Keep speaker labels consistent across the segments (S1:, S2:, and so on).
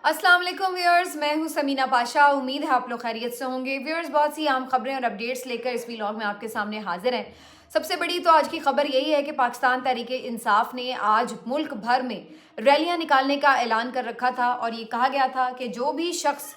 S1: अस्सलाम वालेकुम व्यूअर्स, मैं हूं समीना पाशा। उम्मीद है आप लोग खैरियत से होंगे। व्यूअर्स, बहुत सी अहम खबरें और अपडेट्स लेकर इस व्लॉग में आपके सामने हाजिर हैं। सबसे बड़ी तो आज की खबर यही है कि पाकिस्तान तहरीक इंसाफ ने आज मुल्क भर में रैलियां निकालने का ऐलान कर रखा था और ये कहा गया था कि जो भी शख्स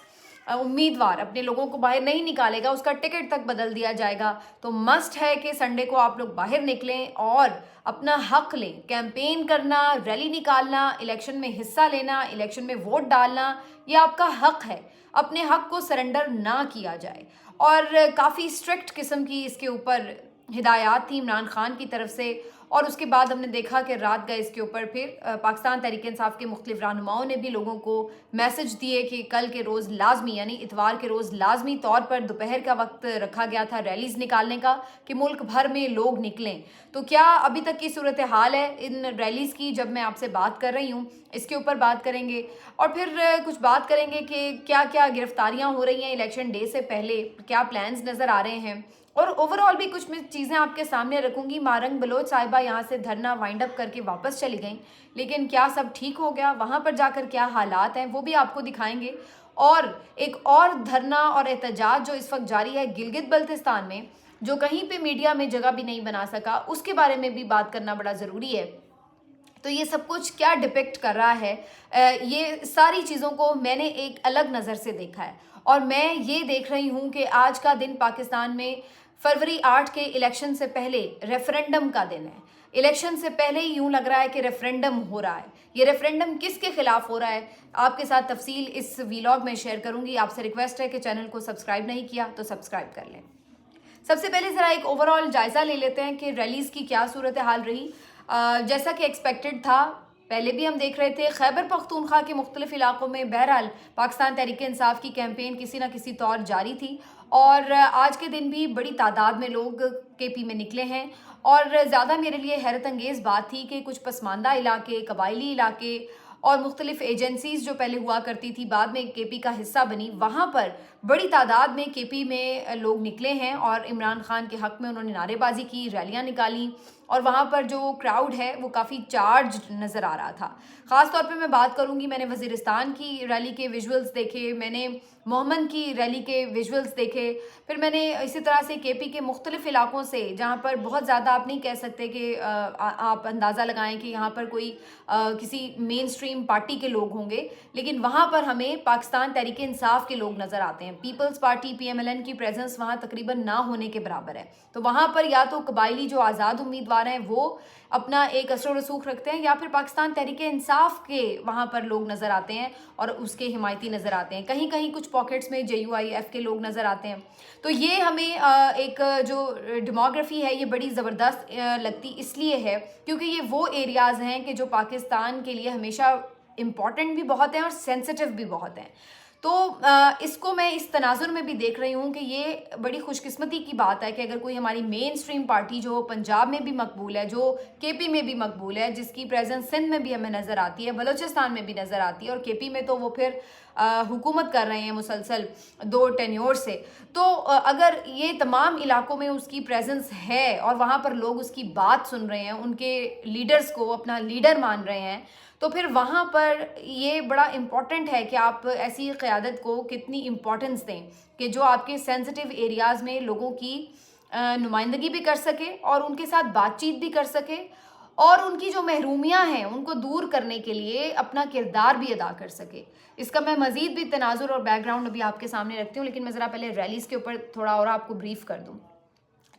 S1: उम्मीदवार अपने लोगों को बाहर नहीं निकालेगा उसका टिकट तक बदल दिया जाएगा। तो मस्ट है कि संडे को आप लोग बाहर निकलें और अपना हक लें। कैंपेन करना, रैली निकालना, इलेक्शन में हिस्सा लेना, इलेक्शन में वोट डालना, ये आपका हक है। अपने हक को सरेंडर ना किया जाए। और काफ़ी स्ट्रिक्ट किस्म की इसके ऊपर हिदायत थी इमरान खान की तरफ से। और उसके बाद हमने देखा कि रात गए इसके ऊपर फिर पाकिस्तान तहरीक इंसाफ के मुख्तलिफ रहनुमाओं ने भी लोगों को मैसेज दिए कि कल के रोज़ लाजमी यानी इतवार के रोज़ लाजमी तौर पर दोपहर का वक्त रखा गया था रैलीज़ निकालने का कि मुल्क भर में लोग निकलें। तो क्या अभी तक की सूरत हाल है इन रैलीज़ की जब मैं आपसे बात कर रही हूँ, इसके ऊपर बात करेंगे। और फिर कुछ बात करेंगे कि क्या क्या गिरफ्तारियाँ हो रही हैं इलेक्शन डे से पहले, क्या प्लान्स नज़र आ रहे हैं। और ओवरऑल भी कुछ मैं चीज़ें आपके सामने रखूंगी। मारंग बलोच साहिबा यहाँ से धरना वाइंड अप करके वापस चली गई, लेकिन क्या सब ठीक हो गया, वहाँ पर जाकर क्या हालात हैं वो भी आपको दिखाएंगे। और एक और धरना और एहतजाज जो इस वक्त जारी है गिलगित बल्तिस्तान में, जो कहीं पे मीडिया में जगह भी नहीं बना सका, उसके बारे में भी बात करना बड़ा ज़रूरी है। तो ये सब कुछ क्या डिपिक्ट कर रहा है, ये सारी चीज़ों को मैंने एक अलग नज़र से देखा है। और मैं ये देख रही हूँ कि आज का दिन पाकिस्तान में फरवरी 8 के इलेक्शन से पहले रेफरेंडम का दिन है। इलेक्शन से पहले ही यूं लग रहा है कि रेफरेंडम हो रहा है। ये रेफरेंडम किसके खिलाफ हो रहा है, आपके साथ तफसील इस व्लॉग में शेयर करूंगी। आपसे रिक्वेस्ट है कि चैनल को सब्सक्राइब नहीं किया तो सब्सक्राइब कर लें। सबसे पहले ज़रा एक ओवरऑल जायज़ा ले लेते हैं कि रैलीज़ की क्या सूरत हाल रही। जैसा कि एक्सपेक्टेड था, पहले भी हम देख रहे थे खैबर पख्तूनख्वा के मुख्तलिफ इलाकों में बहरहाल पाकिस्तान तहरीक इंसाफ की कैंपेन किसी न किसी तौर जारी थी। और आज के दिन भी बड़ी तादाद में लोग केपी में निकले हैं। और ज़्यादा मेरे लिए हैरत अंगेज़ बात थी कि कुछ पसमानदा इलाके, कबायली इलाके और मुख्तलिफ एजेंसीज़ जो पहले हुआ करती थी बाद में केपी का हिस्सा बनी, वहाँ पर बड़ी तादाद में केपी में लोग निकले हैं और इमरान खान के हक़ में उन्होंने नारेबाजी की, रैलियाँ निकाली। और वहाँ पर जो क्राउड है वो काफ़ी चार्ज नज़र आ रहा था। ख़ास तौर पे मैं बात करूँगी, मैंने वज़ीरिस्तान की रैली के विजुअल्स देखे, मैंने मोहम्मद की रैली के विजुअल्स देखे, फिर मैंने इसी तरह से केपी के मुख्तलिफ इलाकों से, जहाँ पर बहुत ज़्यादा आप नहीं कह सकते कि आप अंदाज़ा लगाएं कि यहाँ पर कोई किसी मेन स्ट्रीम पार्टी के लोग होंगे, लेकिन वहाँ पर हमें पाकिस्तान तहरीक इंसाफ के लोग नज़र आते हैं। पीपल्स पार्टी PMLN की प्रेजेंस वहाँ तकरीबन ना होने के बराबर है। तो वहाँ पर या तो कबायली जो आज़ाद उम्मीदवार हैं वो अपना एक असर रसूख रखते हैं, या फिर पाकिस्तान तहरीक इंसाफ के वहाँ पर लोग नज़र आते हैं और उसके हिमायती नज़र आते हैं। कहीं कहीं कुछ पॉकेट्स में JUIF के लोग नज़र आते हैं। तो ये हमें एक जो डेमोग्राफी है ये बड़ी ज़बरदस्त लगती इसलिए है क्योंकि ये वो एरियाज़ हैं कि जो पाकिस्तान के लिए हमेशा इम्पॉर्टेंट भी बहुत हैं और सेंसिटिव भी बहुत हैं। तो इसको मैं इस तनाजुर में भी देख रही हूँ कि ये बड़ी खुशकिस्मती की बात है कि अगर कोई हमारी मेन स्ट्रीम पार्टी जो पंजाब में भी मकबूल है, जो केपी में भी मकबूल है, जिसकी प्रेजेंस सिंध में भी हमें नज़र आती है, बलोचिस्तान में भी नज़र आती है, और केपी में तो वो फिर हुकूमत कर रहे हैं मुसलसल 2 टेन्योर से। तो अगर ये तमाम इलाकों में उसकी प्रेजेंस है और वहाँ पर लोग उसकी बात सुन रहे हैं, उनके लीडर्स को अपना लीडर मान रहे हैं, तो फिर वहाँ पर ये बड़ा इम्पॉर्टेंट है कि आप ऐसी क़यादत को कितनी इम्पोर्टेंस दें कि जो आपके सेंसिटिव एरियाज़ में लोगों की नुमाइंदगी भी कर सके और उनके साथ बातचीत भी कर सके और उनकी जो महरूमियाँ हैं उनको दूर करने के लिए अपना किरदार भी अदा कर सके। इसका मैं मज़ीद भी तनाजुर और बैकग्राउंड अभी आपके सामने रखती हूँ, लेकिन मैं ज़रा पहले रैलीज़ के ऊपर थोड़ा और आपको ब्रीफ कर दूँ।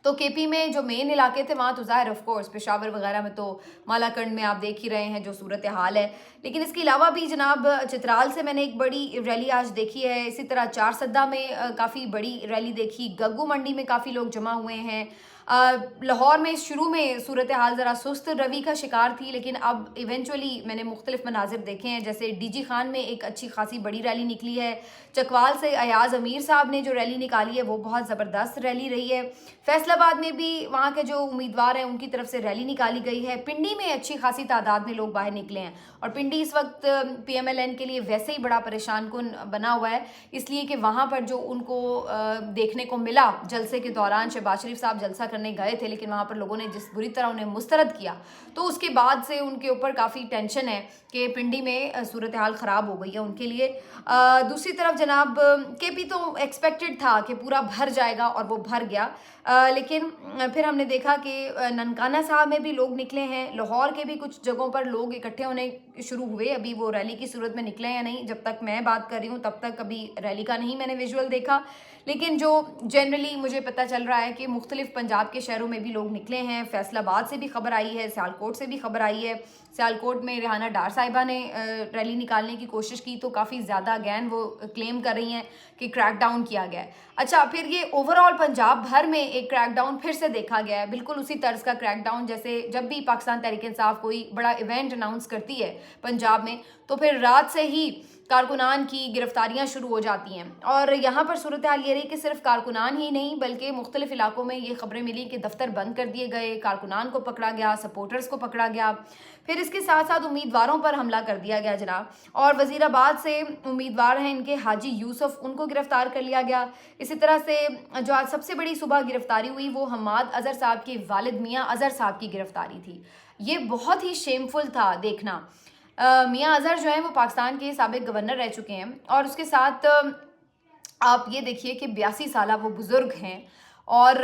S1: तो केपी में जो मेन इलाके थे वहाँ तो ज़ाहिर ऑफ कोर्स पेशावर वगैरह में तो मालाकंड में आप देख ही रहे हैं जो सूरत हाल है, लेकिन इसके अलावा भी जनाब चित्राल से मैंने एक बड़ी रैली आज देखी है। इसी तरह चारसद्दा में काफ़ी बड़ी रैली देखी, गग्गू मंडी में काफ़ी लोग जमा हुए हैं। लाहौर में शुरू में सूरत हाल ज़रा सुस्त रवि का शिकार थी, लेकिन अब इवेंचुअली मैंने मुख्तलिफ मनाजिर देखे हैं, जैसे DG खान में एक अच्छी खासी बड़ी रैली निकली है। चकवाल से अयाज अमीर साहब ने जो रैली निकाली है वो बहुत ज़बरदस्त रैली रही है। फैसलाबाद में भी वहाँ के जो उम्मीदवार हैं उनकी तरफ से रैली निकाली गई है। पिंडी में अच्छी खासी तादाद में लोग बाहर निकले हैं और पिंडी इस वक्त PMLN के लिए वैसे ही बड़ा परेशान कुन बना हुआ है, इसलिए कि वहाँ पर जो उनको देखने को मिला जलसे के दौरान, शहबाज शरीफ साहब जलसा کرنے گئے تھے, لیکن وہاں پر لوگوں نے جس بری طرح انہیں مسترد کیا, تو اس کے بعد سے ان کے اوپر کافی ٹینشن ہے کہ پنڈی میں صورتحال خراب ہو گئی ہے ان کے لیے. دوسری طرف جناب کے پی تو ایکسپیکٹڈ تھا کہ پورا بھر جائے گا, اور وہ بھر گیا, لیکن پھر ہم نے دیکھا کہ ننکانہ صاحب میں بھی لوگ نکلے ہیں, لاہور کے بھی کچھ جگہوں پر لوگ اکٹھے ہونے شروع ہوئے. ابھی وہ ریلی کی صورت میں نکلے یا نہیں, جب تک میں بات کر رہی ہوں تب تک ابھی ریلی کا نہیں میں نے ویژول دیکھا, لیکن جو جنرلی مجھے پتہ چل رہا ہے کہ مختلف پنجاب کے شہروں میں بھی لوگ نکلے ہیں. فیصل آباد سے بھی خبر آئی ہے, سیالکوٹ سے بھی خبر آئی ہے. سیالکوٹ میں ریحانہ ڈار صاحبہ نے ریلی نکالنے کی کوشش کی تو کافی زیادہ اگین وہ کلیم کر رہی ہیں کہ کریک ڈاؤن کیا گیا ہے. اچھا, پھر یہ اوور آل پنجاب بھر میں ایک کریک ڈاؤن پھر سے دیکھا گیا ہے, بالکل اسی طرز کا کریک ڈاؤن جیسے جب بھی پاکستان تحریک انصاف کوئی بڑا ایونٹ اناؤنس کرتی ہے پنجاب میں تو پھر رات سے ہی کارکنان کی گرفتاریاں شروع ہو جاتی ہیں. اور یہاں پر صورتحال یہ رہی کہ صرف کارکنان ہی نہیں بلکہ مختلف علاقوں میں یہ خبریں ملی کہ دفتر بند کر دیے گئے, کارکنان کو پکڑا گیا, سپورٹرز کو پکڑا گیا, پھر اس کے ساتھ ساتھ امیدواروں پر حملہ کر دیا گیا جناب. اور وزیر آباد سے امیدوار ہیں ان کے حاجی یوسف, ان کو گرفتار کر لیا گیا. اسی طرح سے جو آج سب سے بڑی صبح گرفتاری ہوئی وہ حماد اظہر صاحب کے والد میاں اظہر صاحب کی گرفتاری تھی. یہ بہت ہی شیمفل تھا دیکھنا. میاں اظہر جو ہیں وہ پاکستان کے سابق گورنر رہ چکے ہیں, اور اس کے ساتھ آپ یہ دیکھیے کہ 82 سالہ وہ بزرگ ہیں, اور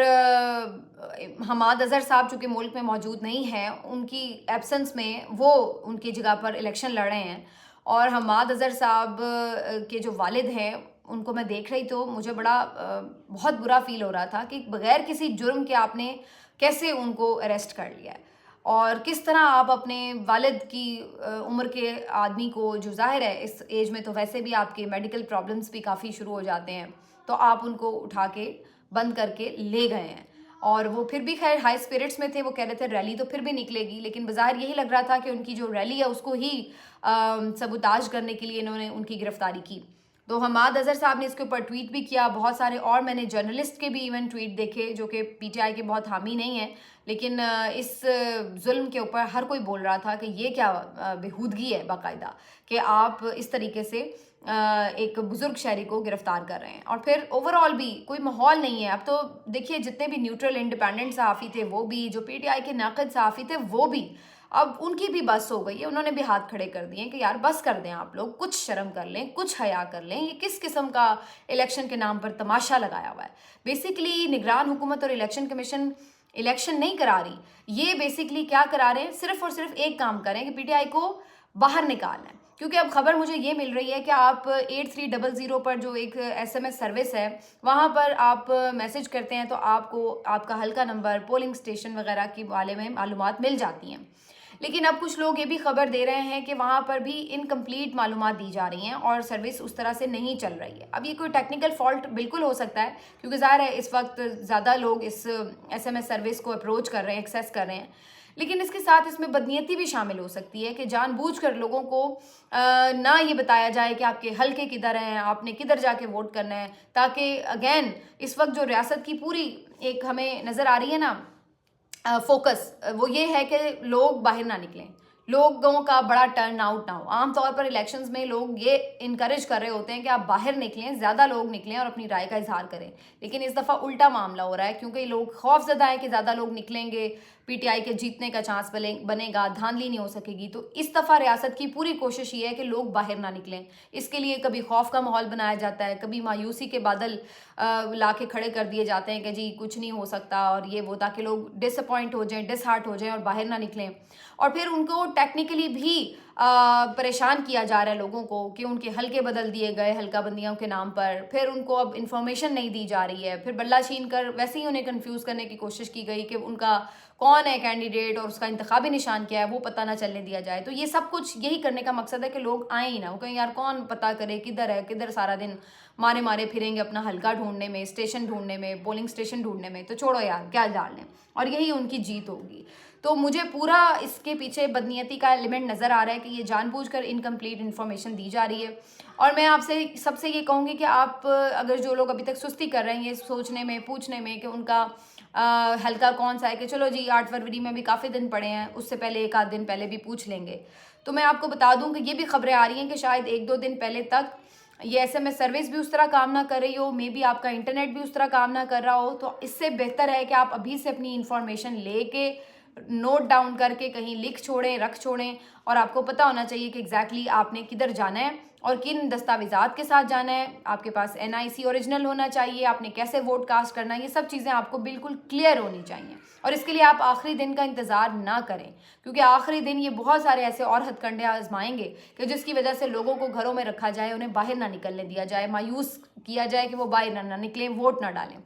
S1: حماد اظہر صاحب چونکہ ملک میں موجود نہیں ہیں, ان کی ایبسنس میں وہ ان کی جگہ پر الیکشن لڑ رہے ہیں. اور حماد اظہر صاحب کے جو والد ہیں ان کو میں دیکھ رہی تو مجھے بہت برا فیل ہو رہا تھا کہ بغیر کسی جرم کے آپ نے کیسے ان کو اریسٹ کر لیا ہے, اور کس طرح آپ اپنے والد کی عمر کے آدمی کو, جو ظاہر ہے اس ایج میں تو ویسے بھی آپ کے میڈیکل پرابلمس بھی کافی شروع ہو جاتے ہیں, تو آپ ان کو اٹھا کے بند کر کے لے گئے ہیں. اور وہ پھر بھی خیر ہائی اسپرٹس میں تھے, وہ کہہ رہے تھے ریلی تو پھر بھی نکلے گی, لیکن بظاہر یہی لگ رہا تھا کہ ان کی جو ریلی ہے اس کو ہی سبوتاج کرنے کے لیے انہوں نے ان کی گرفتاری کی. تو حماد اظہر صاحب نے اس کے اوپر ٹویٹ بھی کیا, بہت سارے اور میں نے جرنلسٹ کے بھی ایون ٹویٹ دیکھے جو کہ پی ٹی آئی کے بہت حامی نہیں ہیں, لیکن اس ظلم کے اوپر ہر کوئی بول رہا تھا کہ یہ کیا بےہودگی ہے باقاعدہ کہ آپ اس طریقے سے ایک بزرگ شہری کو گرفتار کر رہے ہیں. اور پھر اوور آل بھی کوئی ماحول نہیں ہے. اب تو دیکھیے جتنے بھی نیوٹرل انڈیپینڈنٹ صحافی تھے وہ بھی, جو پی ٹی آئی کے ناقد صحافی تھے وہ بھی, اب ان کی بھی بس ہو گئی ہے. انہوں نے بھی ہاتھ کھڑے کر دیے کہ یار بس کر دیں, آپ لوگ کچھ شرم کر لیں, کچھ حیا کر لیں. یہ کس قسم کا الیکشن کے نام پر تماشا لگایا ہوا ہے. بیسیکلی نگران حکومت اور الیکشن کمیشن الیکشن نہیں کرا رہی, یہ بیسیکلی کیا کرا رہے ہیں, صرف اور صرف ایک کام کریں کہ پی ٹی آئی کو باہر نکالنا ہے. کیونکہ اب خبر مجھے یہ مل رہی ہے کہ آپ 8300 پر جو ایک SMS سروس ہے وہاں پر آپ میسج کرتے ہیں تو آپ کو آپ کا حلقہ نمبر, پولنگ اسٹیشن وغیرہ کے بارے میں معلومات مل جاتی ہیں. لیکن اب کچھ لوگ یہ بھی خبر دے رہے ہیں کہ وہاں پر بھی انکمپلیٹ معلومات دی جا رہی ہیں اور سروس اس طرح سے نہیں چل رہی ہے. اب یہ کوئی ٹیکنیکل فالٹ بالکل ہو سکتا ہے کیونکہ ظاہر ہے اس وقت زیادہ لوگ اس SMS سروس کو اپروچ کر رہے ہیں, ایکسیس کر رہے ہیں, لیکن اس کے ساتھ اس میں بدنیتی بھی شامل ہو سکتی ہے کہ جان بوجھ کر لوگوں کو نہ یہ بتایا جائے کہ آپ کے حلقے کدھر ہیں, آپ نے کدھر جا کے ووٹ کرنا ہے, تاکہ اگین اس وقت جو ریاست کی پوری ایک ہمیں نظر آ رہی ہے نا فوکس, وہ یہ ہے کہ لوگ باہر نہ نکلیں, لوگوں کا بڑا ٹرن آؤٹ نہ ہو. عام طور پر الیکشنز میں لوگ یہ انکریج کر رہے ہوتے ہیں کہ آپ باہر نکلیں, زیادہ لوگ نکلیں اور اپنی رائے کا اظہار کریں, لیکن اس دفعہ الٹا معاملہ ہو رہا ہے کیونکہ لوگ خوف زدہ ہیں کہ زیادہ لوگ نکلیں گے, پی ٹی آئی کے جیتنے کا چانس بنے گا, دھاندلی نہیں ہو سکے گی. تو اس دفعہ ریاست کی پوری کوشش یہ ہے کہ لوگ باہر نہ نکلیں. اس کے لیے کبھی خوف کا ماحول بنایا جاتا ہے, کبھی مایوسی کے بادل لا کے کھڑے کر دیے جاتے ہیں کہ جی کچھ نہیں ہو سکتا اور یہ وہ, تاکہ لوگ ڈس اپوائنٹ ہو جائیں, ڈس ہارٹ ہو جائیں اور باہر نہ نکلیں. اور پھر ان کو ٹیکنیکلی بھی پریشان کیا جا رہا ہے لوگوں کو کہ ان کے حلقے بدل دیے گئے حلقہ بندیوں کے نام پر, پھر ان کو اب انفارمیشن نہیں دی جا رہی ہے, پھر بلّہ چھین کر ویسے ہی انہیں کنفیوز کرنے کی کوشش کی گئی کہ ان کا کون ہے کینڈیڈیٹ اور اس کا انتخابی نشان کیا ہے وہ پتہ نہ چلنے دیا جائے. تو یہ سب کچھ یہی کرنے کا مقصد ہے کہ لوگ آئیں ہی نہ, وہ کہیں یار کون پتہ کرے کدھر ہے, کدھر سارا دن مارے پھریں گے اپنا حلقہ ڈھونڈنے میں, اسٹیشن ڈھونڈنے میں, پولنگ اسٹیشن ڈھونڈنے میں, تو چھوڑو یار کیا جان لیں. اور یہی ان کی جیت ہوگی. تو مجھے پورا اس کے پیچھے بدنیتی کا ایلیمنٹ نظر آ رہا ہے کہ یہ جان بوجھ کر انکمپلیٹ انفارمیشن دی جا رہی ہے. اور میں آپ سے سب سے یہ کہوں گی کہ آپ اگر جو لوگ ابھی تک سستی کر رہے ہیں یہ سوچنے میں پوچھنے میں کہ ان کا حلقہ کون سا ہے, کہ چلو جی 8 فروری میں بھی کافی دن پڑے ہیں, اس سے پہلے ایک آدھ دن پہلے بھی پوچھ لیں گے. تو میں آپ کو بتا دوں کہ یہ بھی خبریں آ رہی ہیں کہ شاید 1-2 دن پہلے تک ये SMS सर्विस भी उस तरह काम ना कर रही हो, मे बी आपका इंटरनेट भी उस तरह काम ना कर रहा हो, तो इससे बेहतर है कि आप अभी से अपनी इंफॉर्मेशन लेके नोट डाउन करके कहीं लिख छोड़ें, रख छोड़ें, और आपको पता होना चाहिए कि एग्जैक्टली आपने किधर जाना है और किन दस्तावेज़ात के साथ जाना है। आपके पास NIC ओरिजिनल होना चाहिए, आपने कैसे वोट कास्ट करना है, ये सब चीज़ें आपको बिल्कुल क्लियर होनी चाहिए। और इसके लिए आप आखिरी दिन का इंतज़ार ना करें, क्योंकि आखिरी दिन ये बहुत सारे ऐसे और हथकंडे आजमाएंगे कि जिसकी वजह से लोगों को घरों में रखा जाए, उन्हें बाहर ना निकलने दिया जाए, मायूस किया जाए कि वो बाहर ना निकलें, वोट ना डालें।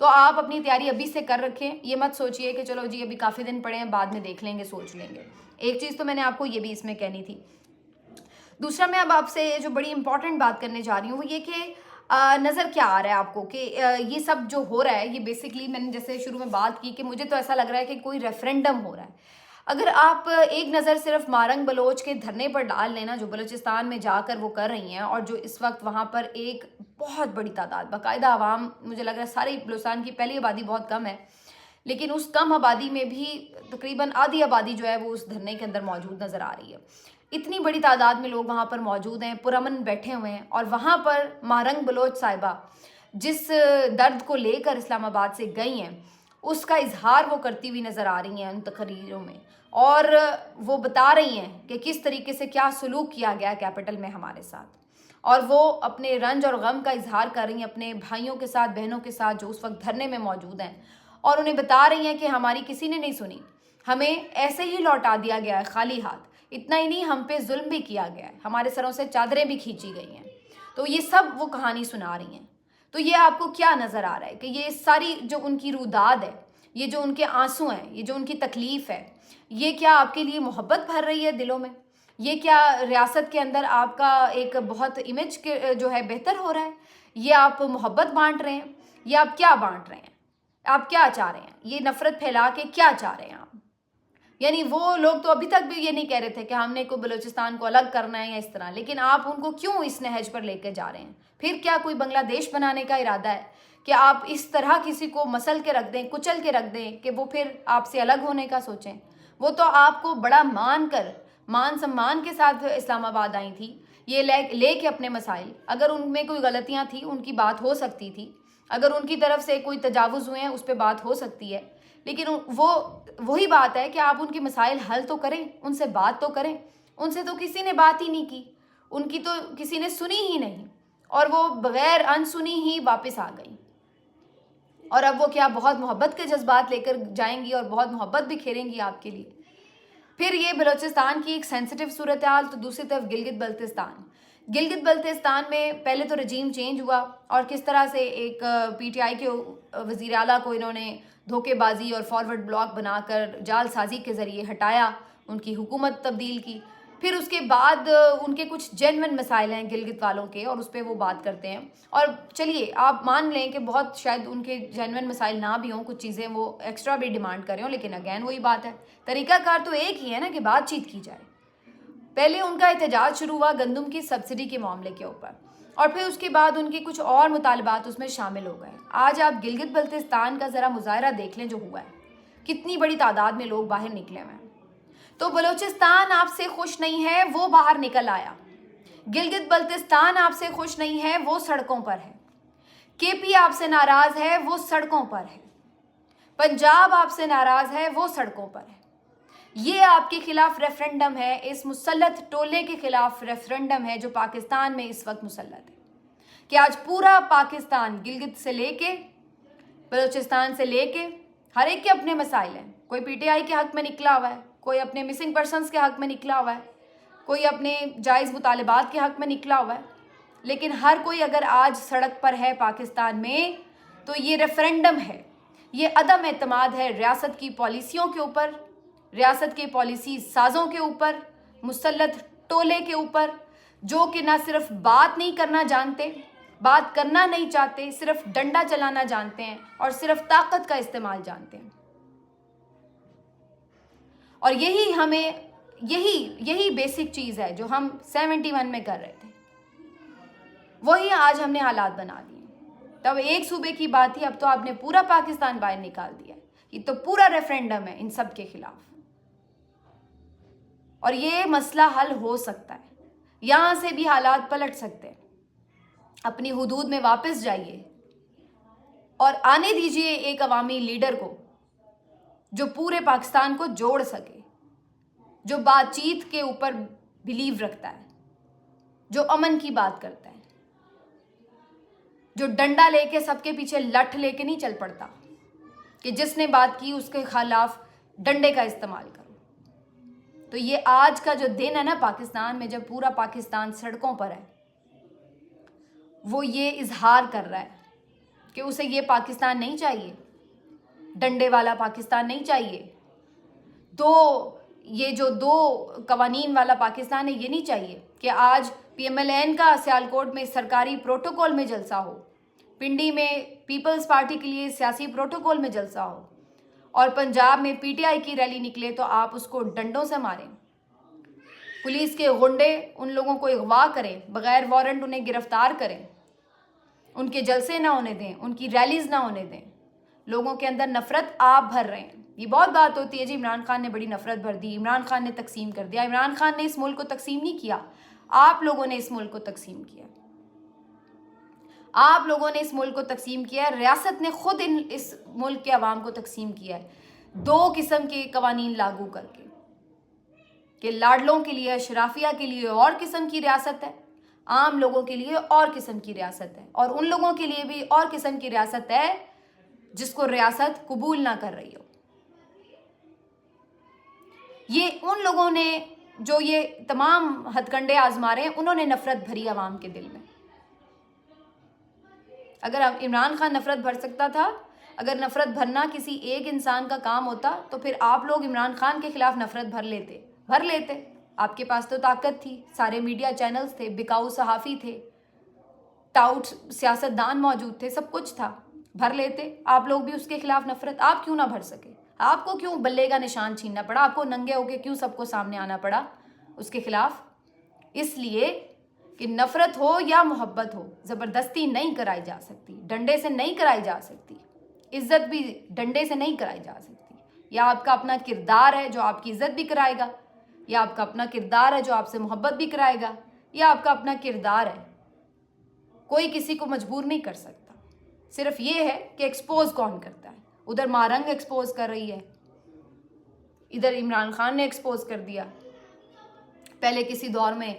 S1: तो आप अपनी तैयारी अभी से कर रखें। ये मत सोचिए कि चलो जी अभी काफ़ी दिन पड़े हैं, बाद में देख लेंगे, सोच लेंगे। एक चीज़ तो मैंने आपको ये भी इसमें कहनी थी। दूसरा, मैं अब आपसे जो बड़ी इंपॉर्टेंट बात करने जा रही हूँ वो ये कि नज़र क्या आ रहा है आपको कि ये सब जो हो रहा है, ये बेसिकली मैंने जैसे शुरू में बात की कि मुझे तो ऐसा लग रहा है कि कोई रेफरेंडम हो रहा है। अगर आप एक नज़र सिर्फ मारंग बलोच के धरने पर डाल लेना, जो बलूचिस्तान में जाकर वो कर रही हैं, और जो इस वक्त वहाँ पर एक बहुत बड़ी तादाद बाकायदा आवाम, मुझे लग रहा है सारी बलूचिस्तान की पहली आबादी बहुत कम है, लेकिन उस कम आबादी में भी तकरीबन आधी आबादी जो है वो उस धरने के अंदर मौजूद नज़र आ रही है। इतनी बड़ी तादाद में लोग वहाँ पर मौजूद हैं, पुरअमन बैठे हुए हैं, और वहाँ पर मारंग बलोच साहिबा जिस दर्द को लेकर इस्लामाबाद से गई हैं, उसका इजहार वो करती हुई नज़र आ रही हैं उन तकरीरों में, और वो बता रही हैं कि किस तरीके से क्या सलूक किया गया कैपिटल में हमारे साथ, और वो अपने रंज और गम का इजहार कर रही हैं अपने भाइयों के साथ, बहनों के साथ जो उस वक्त धरने में मौजूद हैं, और उन्हें बता रही हैं कि हमारी किसी ने नहीं सुनी, हमें ऐसे ही लौटा दिया गया है खाली हाथ। इतना ही नहीं, हम पे जुल्म भी किया गया है, हमारे सरों से चादरें भी खींची गई हैं। तो ये सब वो कहानी सुना रही हैं। तो ये आपको क्या नज़र आ रहा है कि ये सारी जो उनकी रुदाद है, ये जो उनके आंसू हैं, ये जो उनकी तकलीफ़ है, ये क्या आपके लिए मोहब्बत भर रही है दिलों में? ये क्या रियासत के अंदर आपका एक बहुत इमेज के जो है बेहतर हो रहा है? ये आप मोहब्बत बांट रहे हैं? ये आप क्या बांट रहे हैं? आप क्या चाह रहे हैं? ये नफ़रत फैला के क्या चाह रहे हैं आप? यानी वो लोग तो अभी तक भी ये नहीं कह रहे थे कि हमने को बलूचिस्तान को अलग करना है या इस तरह, लेकिन आप उनको क्यों इस नहज पर लेकर जा रहे हैं? फिर क्या कोई बांग्लादेश बनाने का इरादा है कि आप इस तरह किसी को मसल के रख दें, कुचल के रख दें कि वो फिर आपसे अलग होने का सोचें? वो तो आपको बड़ा मान सम्मान के साथ इस्लामाबाद आई थी, ये ले के अपने मसाइल। अगर उनमें कोई गलतियाँ थी, उनकी बात हो सकती थी, अगर उनकी तरफ से कोई तजावुज़ हुए हैं उस पर बात हो सकती है, लेकिन वो वही बात है कि आप उनके मसाइल हल तो करें, उनसे बात तो करें। उनसे तो किसी ने बात ही नहीं की, उनकी तो किसी ने सुनी ही नहीं, और वो बग़ैर अनसुनी ही वापस आ गई। और अब वो क्या बहुत मोहब्बत के जज्बात लेकर जाएंगी और बहुत मोहब्बत भी खेलेंगी आपके लिए। फिर ये बलूचिस्तान की एक सेंसिटिव सूरत हाल, तो दूसरी तरफ गिलगित बल्तिस्तान में पहले तो रजीम चेंज हुआ, और किस तरह से एक PTI के वज़ीर आला को इन्होंने धोखेबाजी और फॉरवर्ड ब्लॉक बनाकर जालसाजी के ज़रिए हटाया, उनकी हुकूमत तब्दील की। फिर उसके बाद उनके कुछ जेन्युइन मसाइल हैं गिलगित वालों के, और उस पर वो बात करते हैं। और चलिए आप मान लें कि बहुत शायद उनके जेन्युइन मसाइल ना भी हों, कुछ चीज़ें वो एक्स्ट्रा भी डिमांड करें, लेकिन अगैन वही बात है, तरीक़ाकार तो एक ही है ना कि बातचीत की जाए। पहले उनका एहतजाज शुरू हुआ गंदम की सब्सिडी के मामले के ऊपर, और फिर उसके बाद उनके कुछ और मुतालबात उसमें शामिल हो गए। आज आप गिलगित बल्तिस्तान का ज़रा मुजाहरा देख लें जो हुआ है, कितनी बड़ी तादाद में लोग बाहर निकले हुए हैं। तो बलूचिस्तान आपसे खुश नहीं है, वो बाहर निकल आया। गिलगित बल्तिस्तान आपसे खुश नहीं है, वो सड़कों पर है। KP आपसे नाराज़ है, वो सड़कों पर है। पंजाब आपसे नाराज़ है, वो सड़कों पर है। ये आपके खिलाफ रेफरेंडम है, इस मुसल्लत टोले के खिलाफ रेफरेंडम है जो पाकिस्तान में इस वक्त मुसल्लत है, कि आज पूरा पाकिस्तान गिलगित से लेके बलूचिस्तान से लेके हर एक के अपने मसाइल हैं। कोई PTI के हक़ में निकला हुआ है, कोई अपने मिसिंग पर्सनस के हक़ में निकला हुआ है, कोई अपने जायज़ मुतालबात के हक़ में निकला हुआ है, लेकिन हर कोई अगर आज सड़क पर है पाकिस्तान में, तो ये रेफरेंडम है, ये अदम एतमाद है रियासत की पॉलिसियों के ऊपर, रियासत के पॉलिसी साजों के ऊपर, मुसल्लत टोले के ऊपर, जो कि ना सिर्फ बात नहीं करना जानते, बात करना नहीं चाहते, सिर्फ डंडा चलाना जानते हैं और सिर्फ ताकत का इस्तेमाल जानते हैं। और यही बेसिक चीज़ है जो हम 71 में कर रहे थे, वही आज हमने हालात बना दिए। तब एक सूबे की बात थी, अब तो आपने पूरा पाकिस्तान बाहर निकाल दिया। ये तो पूरा रेफरेंडम है इन सब के खिलाफ, और ये मसला हल हो सकता है, यहाँ से भी हालात पलट सकते हैं। اپنی حدود میں واپس جائیے اور آنے دیجئے ایک عوامی لیڈر کو جو پورے پاکستان کو جوڑ سکے، جو بات چیت کے اوپر بلیو رکھتا ہے، جو امن کی بات کرتا ہے، جو ڈنڈا لے کے سب کے پیچھے لٹھ لے کے نہیں چل پڑتا کہ جس نے بات کی اس کے خلاف ڈنڈے کا استعمال کرو۔ تو یہ آج کا جو دن ہے نا پاکستان میں، جب پورا پاکستان سڑکوں پر ہے، وہ یہ اظہار کر رہا ہے کہ اسے یہ پاکستان نہیں چاہیے، ڈنڈے والا پاکستان نہیں چاہیے، یہ جو دو قوانین والا پاکستان ہے یہ نہیں چاہیے کہ آج پی ایم ایل این کا سیالکوٹ میں سرکاری پروٹوکول میں جلسہ ہو، پنڈی میں پیپلز پارٹی کے لیے سیاسی پروٹوکول میں جلسہ ہو، اور پنجاب میں پی ٹی آئی کی ریلی نکلے تو آپ اس کو ڈنڈوں سے ماریں، پولیس کے غنڈے ان لوگوں کو اغوا کریں، بغیر وارنٹ انہیں گرفتار کریں، ان کے جلسے نہ ہونے دیں، ان کی ریلیز نہ ہونے دیں، لوگوں کے اندر نفرت آپ بھر رہے ہیں۔ یہ بہت بات ہوتی ہے جی عمران خان نے بڑی نفرت بھر دی، عمران خان نے تقسیم کر دیا۔ عمران خان نے اس ملک کو تقسیم نہیں کیا، آپ لوگوں نے اس ملک کو تقسیم کیا، آپ لوگوں نے اس ملک کو تقسیم کیا ہے، ریاست نے خود اس ملک کے عوام کو تقسیم کیا ہے، دو قسم کے قوانین لاگو کر کے، کہ لاڈلوں کے لیے، اشرافیہ کے لیے اور قسم کی ریاست ہے، عام لوگوں کے لیے اور قسم کی ریاست ہے، اور ان لوگوں کے لیے بھی اور قسم کی ریاست ہے جس کو ریاست قبول نہ کر رہی ہو۔ یہ ان لوگوں نے جو یہ تمام ہتھ کنڈے آزما رہے ہیں، انہوں نے نفرت بھری عوام کے دل میں۔ اگر عمران خان نفرت بھر سکتا تھا، اگر نفرت بھرنا کسی ایک انسان کا کام ہوتا تو پھر آپ لوگ عمران خان کے خلاف نفرت بھر لیتے۔ آپ کے پاس تو طاقت تھی، سارے میڈیا چینلز تھے، بکاؤ صحافی تھے، ٹاؤٹ سیاستدان موجود تھے، سب کچھ تھا، بھر لیتے آپ لوگ بھی اس کے خلاف نفرت۔ آپ کیوں نہ بھر سکے؟ آپ کو کیوں بلے کا نشان چھیننا پڑا؟ آپ کو ننگے ہو کے کیوں سب کو سامنے آنا پڑا اس کے خلاف؟ اس لیے کہ نفرت ہو یا محبت ہو، زبردستی نہیں کرائی جا سکتی، ڈنڈے سے نہیں کرائی جا سکتی، عزت بھی ڈنڈے سے نہیں کرائی جا سکتی۔ یا آپ کا اپنا کردار ہے جو آپ کی عزت بھی کرائے گا، یا آپ کا اپنا کردار ہے جو آپ سے محبت بھی کرائے گا، یا آپ کا اپنا کردار ہے، کوئی کسی کو مجبور نہیں کر سکتا۔ صرف یہ ہے کہ ایکسپوز کون کرتا ہے۔ ادھر مارنگ ایکسپوز کر رہی ہے، ادھر عمران خان نے ایکسپوز کر دیا، پہلے کسی دور میں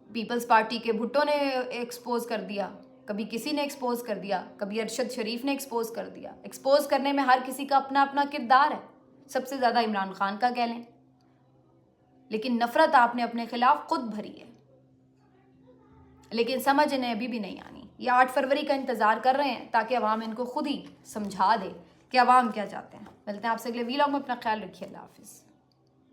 S1: پیپلز پارٹی کے بھٹو نے ایکسپوز کر دیا، کبھی کسی نے ایکسپوز کر دیا، کبھی ارشد شریف نے ایکسپوز کر دیا۔ ایکسپوز کرنے میں ہر کسی کا اپنا اپنا کردار ہے، سب سے زیادہ عمران خان کا کہہ لیں، لیکن نفرت آپ نے اپنے خلاف خود بھری ہے، لیکن سمجھ انہیں ابھی بھی نہیں آنی۔ یہ 8 فروری کا انتظار کر رہے ہیں تاکہ عوام ان کو خود ہی سمجھا دے کہ عوام کیا چاہتے ہیں۔ ملتے ہیں آپ سے اگلے ویلاگ میں، اپنا خیال رکھیے، اللہ حافظ۔